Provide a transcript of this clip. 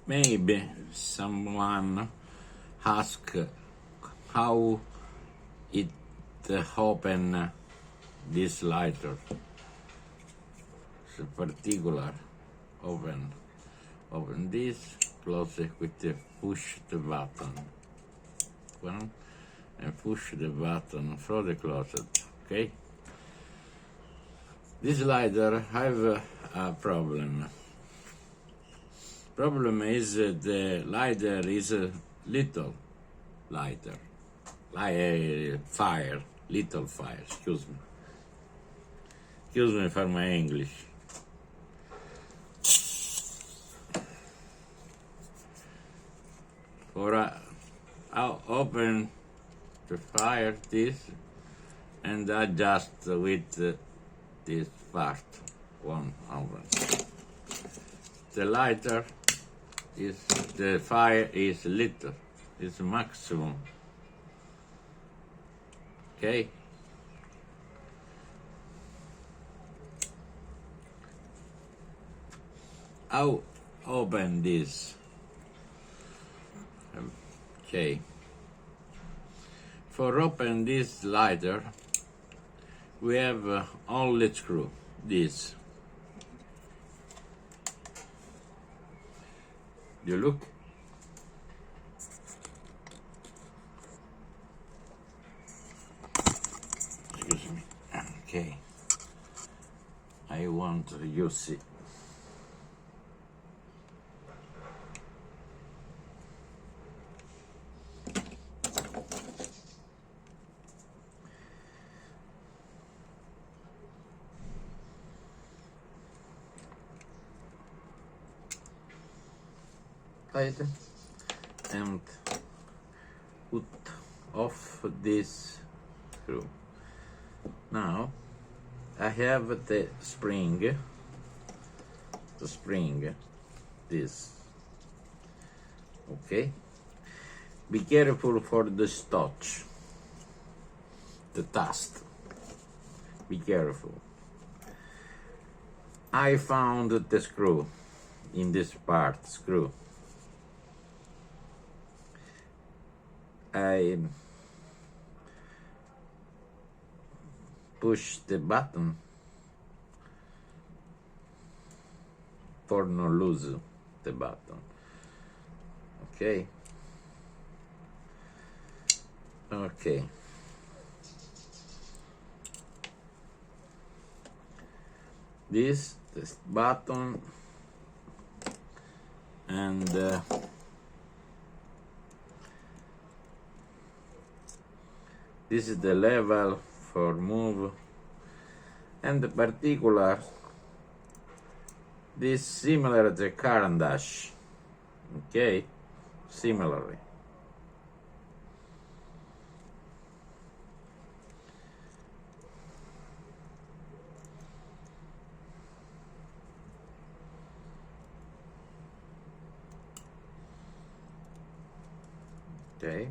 maybe someone ask how it open this lighter. It's particular. Open this, close it with the push the button. One, and push the button for the closet. Okay. This lighter have a problem. Problem is the lighter is a little lighter, little fire. Excuse me for my English. I'll open the fire this and adjust with this part one over. The lighter is the fire is little, it's maximum. Okay. I'll open this. Okay. For open this lighter, we have only screw. This. You look. Excuse me. Okay. I want you see. And put off this screw. Now I have the spring, this. Okay. Be careful for the touch, the dust. Be careful. I found the screw in this part, screw. I push the button for not lose the button. Okay. Okay. This button and this is the level for move, and the particular this similar to current dash. Okay, similarly. Okay.